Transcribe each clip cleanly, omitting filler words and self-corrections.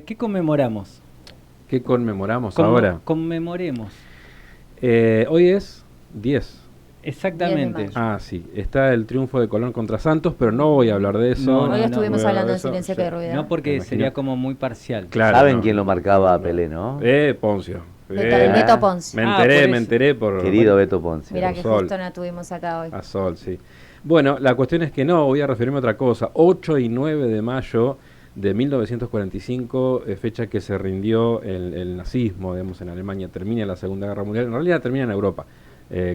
¿Qué conmemoramos? ¿Qué conmemoramos ahora? Conmemoremos. Hoy es 10. Exactamente. 10 de mayo. Sí, está el triunfo de Colón contra Santos, pero no voy a hablar de eso. No, Hoy no, estuvimos voy a hablar hablando de en eso. Silencio que rueda. No, Me porque imagino. sería como muy parcial. Claro, ¿Saben no, quién lo no, marcaba a no. Pelé, no? Poncio. Beto Ponce. Me Ah, enteré, por me eso. enteré por... Querido Beto Ponce. Mirá por que Sol. justo no tuvimos acá hoy. A Sol, sí. Bueno, la cuestión es que no, voy a referirme a otra cosa. 8 y 9 de mayo de 1945, fecha que se rindió el nazismo, digamos, en Alemania. Termina la Segunda Guerra Mundial. En realidad termina en Europa,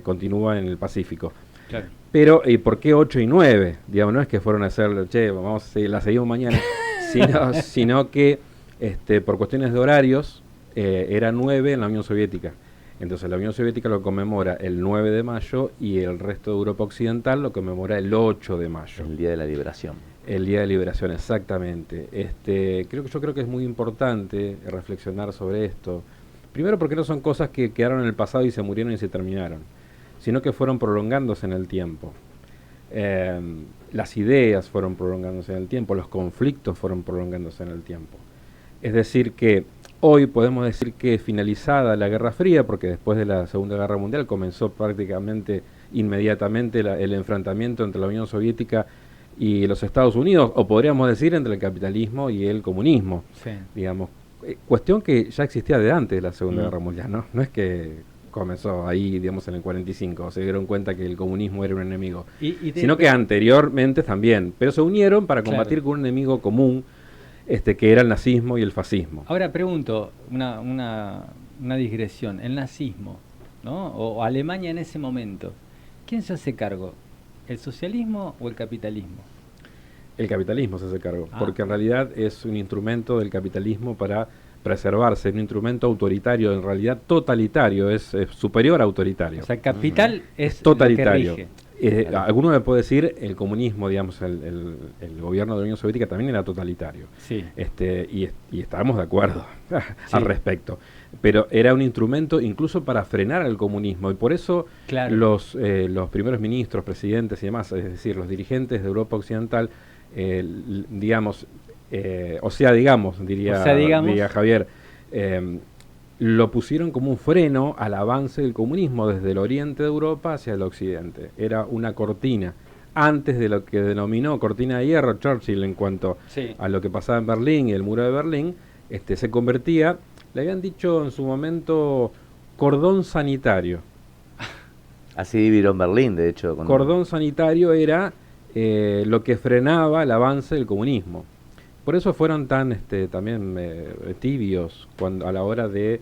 continúa en el Pacífico. Claro. Pero, ¿y por qué 8 y 9? Digamos, no es que fueron a hacerlo, che, la seguimos mañana, sino que por cuestiones de horarios, era 9 en la Unión Soviética. Entonces la Unión Soviética lo conmemora el 9 de mayo y el resto de Europa Occidental lo conmemora el 8 de mayo. El Día de la Liberación. El Día de Liberación, exactamente. Yo creo que es muy importante reflexionar sobre esto. Primero porque no son cosas que quedaron en el pasado y se murieron y se terminaron, sino que fueron prolongándose en el tiempo. Las ideas fueron prolongándose en el tiempo, los conflictos fueron prolongándose en el tiempo. Es decir que hoy podemos decir que finalizada la Guerra Fría, porque después de la Segunda Guerra Mundial comenzó prácticamente inmediatamente el enfrentamiento entre la Unión Soviética y los Estados Unidos, o podríamos decir entre el capitalismo y el comunismo, Sí. digamos. Cuestión que ya existía de antes de la Segunda Guerra Mundial, ¿no? No es que comenzó ahí, digamos, en el 45, se dieron cuenta que el comunismo era un enemigo, sino que anteriormente también, pero se unieron para combatir con un enemigo común, que era el nazismo y el fascismo. Ahora pregunto, una digresión, el nazismo, ¿no? O Alemania en ese momento, ¿quién se hace cargo? ¿El socialismo o el capitalismo? El capitalismo se hace cargo, porque en realidad es un instrumento del capitalismo para preservarse, un instrumento autoritario, en realidad totalitario, es superior a autoritario. O sea, capital es totalitario. lo que rige. Alguno me puede decir, el comunismo, digamos, el gobierno de la Unión Soviética también era totalitario. Sí. Y estábamos de acuerdo al respecto. Pero era un instrumento incluso para frenar al comunismo. Y por eso los primeros ministros, presidentes y demás, es decir, los dirigentes de Europa Occidental, digamos, diría Javier, lo pusieron como un freno al avance del comunismo desde el oriente de Europa hacia el occidente. Era una cortina, antes de lo que denominó cortina de hierro Churchill en cuanto a lo que pasaba en Berlín y el muro de Berlín, se convertía, le habían dicho en su momento, cordón sanitario. Así dividieron Berlín, de hecho. Cordón sanitario era lo que frenaba el avance del comunismo. Por eso fueron tan también tibios a la hora de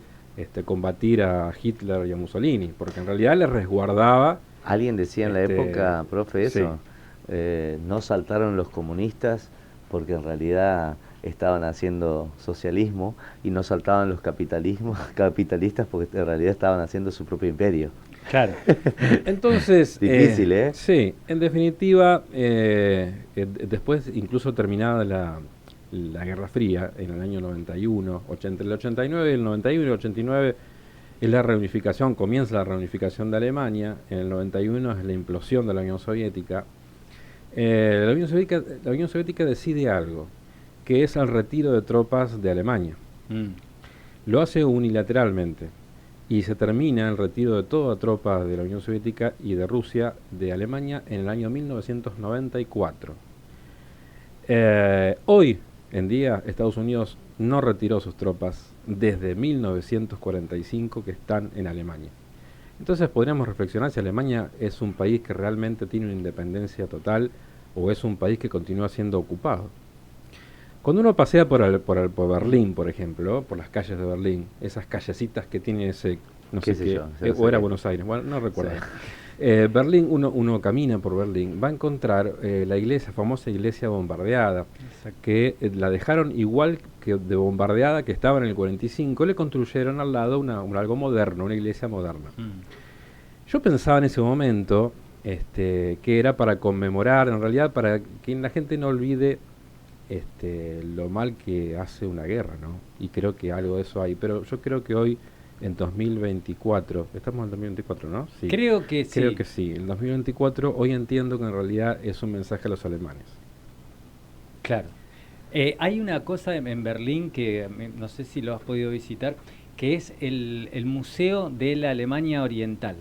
combatir a Hitler y a Mussolini, porque en realidad les resguardaba. Alguien decía en la época, profe, eso, no saltaron los comunistas porque en realidad estaban haciendo socialismo, y no saltaban los capitalistas porque en realidad estaban haciendo su propio imperio. Claro. Entonces, difícil, sí, en definitiva, después, incluso terminada la Guerra Fría, en el año 91, entre el 89 y el 91 y el 89 es la reunificación, comienza la reunificación de Alemania, en el 91 es la implosión de la Unión Soviética. La Unión Soviética decide algo, que es el retiro de tropas de Alemania. Lo hace unilateralmente. Y se termina el retiro de toda tropa de la Unión Soviética y de Rusia de Alemania en el año 1994. Hoy en día Estados Unidos no retiró sus tropas desde 1945 que están en Alemania. Entonces podríamos reflexionar si Alemania es un país que realmente tiene una independencia total o es un país que continúa siendo ocupado. Cuando uno pasea por Berlín, por ejemplo, por las calles de Berlín, esas callecitas que tiene ese, no sé qué, o era Buenos Aires, bueno, no recuerdo. Sí. Berlín, uno camina por Berlín, va a encontrar la famosa iglesia bombardeada, que la dejaron igual que de bombardeada que estaba en el 45, le construyeron al lado algo moderno, una iglesia moderna. Yo pensaba en ese momento que era para conmemorar, en realidad para que la gente no olvide lo mal que hace una guerra, ¿no? Y creo que algo de eso hay, pero yo creo que hoy, en 2024, estamos en 2024, ¿no? Sí. Creo que sí. Creo que sí, en 2024 hoy entiendo que en realidad es un mensaje a los alemanes. Claro. Hay una cosa en Berlín que no sé si lo has podido visitar, que es el Museo de la Alemania Oriental,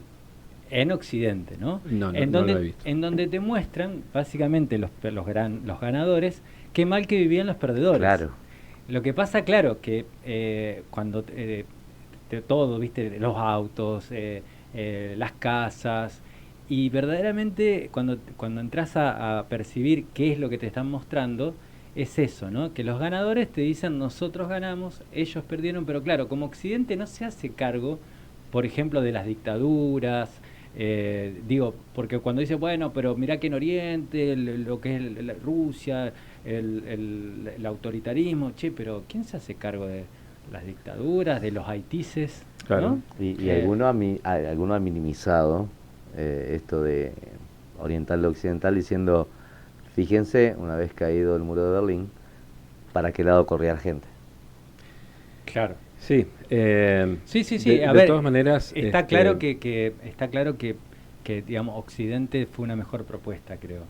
en Occidente, ¿no? No, no lo he visto. En donde te muestran básicamente los ganadores, qué mal que vivían los perdedores. Claro. Lo que pasa, claro, que cuando todo, viste, los autos, las casas, y verdaderamente cuando entras a percibir qué es lo que te están mostrando, es eso, ¿no? Que los ganadores te dicen nosotros ganamos, ellos perdieron, pero claro, como Occidente no se hace cargo, por ejemplo, de las dictaduras, digo, porque cuando dice, bueno, pero mirá que en Oriente, lo que es Rusia, el autoritarismo, che, pero ¿quién se hace cargo de las dictaduras, de los haitises? Claro. ¿No? Y alguno ha minimizado esto de oriental o occidental diciendo, fíjense, una vez caído el muro de Berlín, ¿para qué lado corría la gente? Claro. Sí, Sí. De todas maneras, está claro que digamos Occidente fue una mejor propuesta, creo,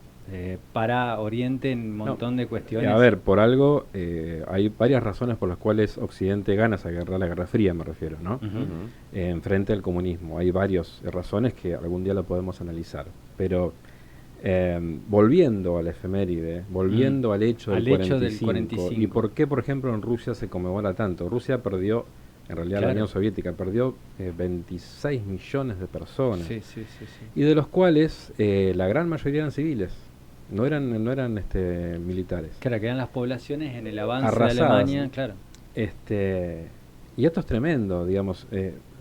para Oriente en un montón de cuestiones. A ver, por algo hay varias razones por las cuales Occidente gana esa guerra, la Guerra Fría me refiero, ¿no? En frente al comunismo. Hay varias razones que algún día lo podemos analizar, pero volviendo a la efeméride, volviendo al hecho del 45, y por qué, por ejemplo, en Rusia se conmemora tanto. Rusia perdió, en realidad la Unión Soviética perdió 26 millones de personas, Sí. y de los cuales la gran mayoría eran civiles, no eran militares. Claro, que eran las poblaciones en el avance Arrasadas. de Alemania, claro. Y esto es tremendo, digamos,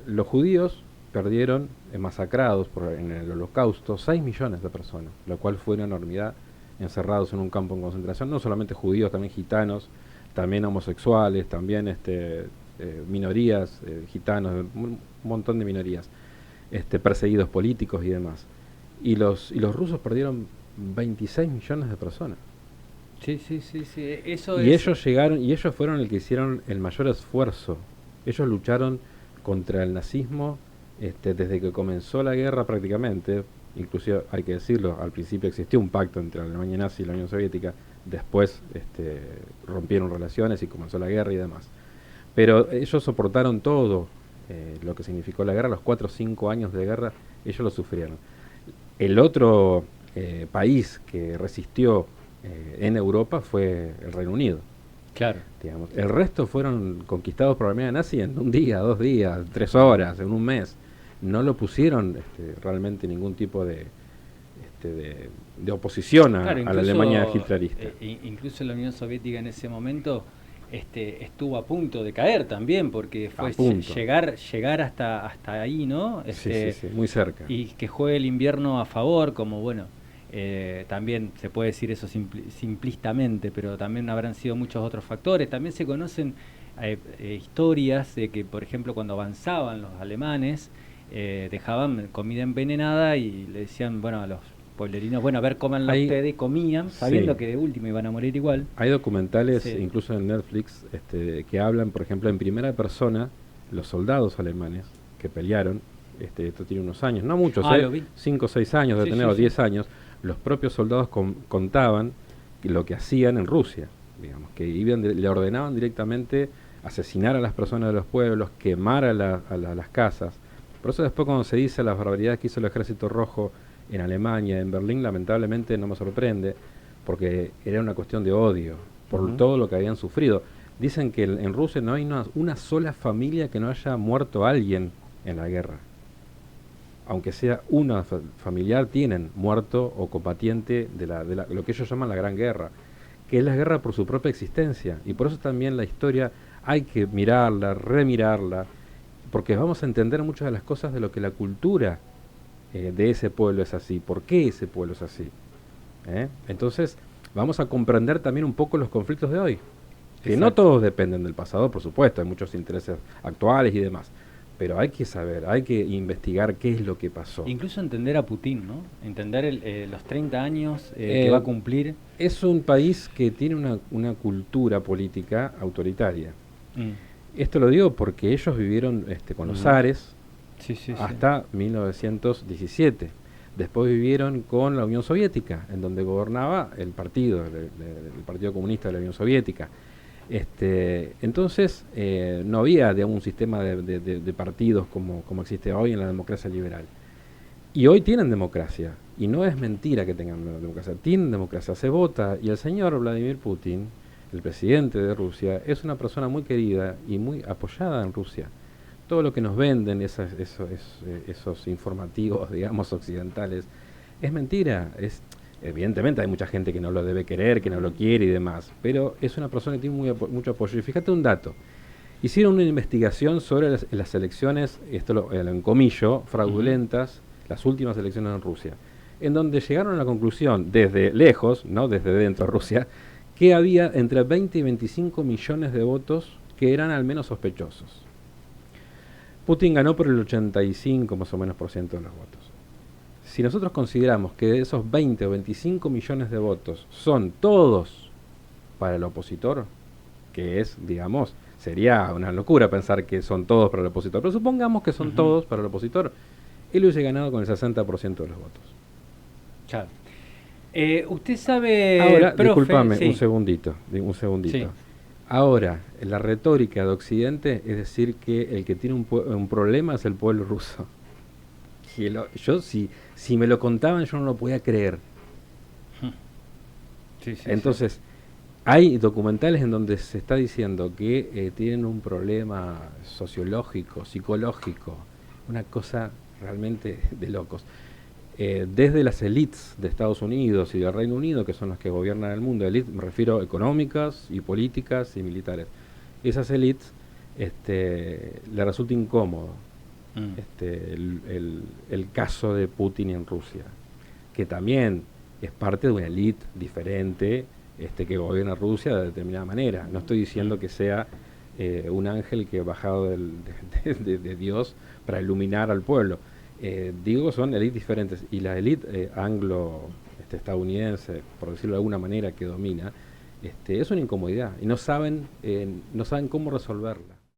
los judíos perdieron, masacrados en el Holocausto, 6 millones de personas, lo cual fue una enormidad, encerrados en un campo en concentración, no solamente judíos, también gitanos, también homosexuales, también minorías, gitanos, un montón de minorías, perseguidos políticos y demás. Y los rusos perdieron 26 millones de personas. Sí. Ellos llegaron, y ellos fueron el que hicieron el mayor esfuerzo. Ellos lucharon contra el nazismo desde que comenzó la guerra prácticamente. Inclusive, hay que decirlo, al principio existió un pacto entre la Alemania nazi y la Unión Soviética, después rompieron relaciones y comenzó la guerra y demás. Pero ellos soportaron todo lo que significó la guerra, los 4 o 5 años de guerra, ellos lo sufrieron. El otro país que resistió en Europa fue el Reino Unido. Claro. Digamos. El resto fueron conquistados por la Alemania nazi en un día, 2 días, 3 horas, en un mes. No lo pusieron realmente ningún tipo de oposición a la Alemania hitlerista. Incluso la Unión Soviética en ese momento estuvo a punto de caer también, porque fue llegar hasta ahí, ¿no? Sí, muy cerca. Y que juegue el invierno a favor, como bueno, también se puede decir eso simplistamente, pero también habrán sido muchos otros factores. También se conocen historias de que, por ejemplo, cuando avanzaban los alemanes, dejaban comida envenenada y le decían, bueno, a los pueblerinos, bueno, a ver, cómanla ustedes, y comían, sabiendo que de último iban a morir igual. Hay documentales, incluso en Netflix, que hablan, por ejemplo, en primera persona, los soldados alemanes que pelearon, esto tiene unos años, no muchos, 5 o 6 años, de tener 10 años, los propios soldados contaban lo que hacían en Rusia, digamos, que le ordenaban directamente asesinar a las personas de los pueblos, quemar a las casas. Por eso después, cuando se dice las barbaridades que hizo el Ejército Rojo en Alemania, en Berlín, lamentablemente no me sorprende, porque era una cuestión de odio por todo lo que habían sufrido. Dicen que en Rusia no hay una sola familia que no haya muerto alguien en la guerra. Aunque sea una familiar, tienen muerto o combatiente de lo que ellos llaman la Gran Guerra, que es la guerra por su propia existencia. Y por eso también la historia hay que mirarla, remirarla, porque vamos a entender muchas de las cosas de lo que la cultura de ese pueblo es así, por qué ese pueblo es así. Entonces vamos a comprender también un poco los conflictos de hoy, que no todos dependen del pasado, por supuesto, hay muchos intereses actuales y demás, pero hay que saber, hay que investigar qué es lo que pasó. Incluso entender a Putin, ¿no? Entender los 30 años que va a cumplir. Es un país que tiene una cultura política autoritaria. Esto lo digo porque ellos vivieron con los zares hasta 1917. Después vivieron con la Unión Soviética, en donde gobernaba el partido, el Partido Comunista de la Unión Soviética. Entonces, no había, digamos, un sistema de partidos como existe hoy en la democracia liberal. Y hoy tienen democracia, y no es mentira que tengan democracia, tienen democracia, se vota, y el señor Vladimir Putin, el presidente de Rusia, es una persona muy querida y muy apoyada en Rusia. Todo lo que nos venden, esos informativos, digamos, occidentales, es mentira. Evidentemente hay mucha gente que no lo debe querer, que no lo quiere y demás, pero es una persona que tiene mucho apoyo. Y fíjate un dato. Hicieron una investigación sobre las elecciones, esto lo encomillo, fraudulentas, las últimas elecciones en Rusia, en donde llegaron a la conclusión, desde lejos, no desde dentro de Rusia, que había entre 20 y 25 millones de votos que eran al menos sospechosos. Putin ganó por el 85 más o menos por ciento de los votos. Si nosotros consideramos que de esos 20 o 25 millones de votos son todos para el opositor, que es, digamos, sería una locura pensar que son todos para el opositor, pero supongamos que son todos para el opositor, él hubiese ganado con el 60% de los votos. Claro. Usted sabe... Ahora, profe, discúlpame, sí. un segundito. Sí. Ahora, la retórica de Occidente es decir que el que tiene un problema es el pueblo ruso. Yo, si me lo contaban, yo no lo podía creer. Sí, sí, Entonces, hay documentales en donde se está diciendo que tienen un problema sociológico, psicológico, una cosa realmente de locos. Desde las élites de Estados Unidos y del Reino Unido, que son las que gobiernan el mundo, élites me refiero económicas y políticas y militares, esas élites le resulta incómodo el caso de Putin en Rusia, que también es parte de una élite diferente que gobierna Rusia de determinada manera. No estoy diciendo que sea un ángel que ha bajado de Dios para iluminar al pueblo. Digo, son élites diferentes, y la élite anglo estadounidense, por decirlo de alguna manera, que domina, es una incomodidad y no saben cómo resolverla.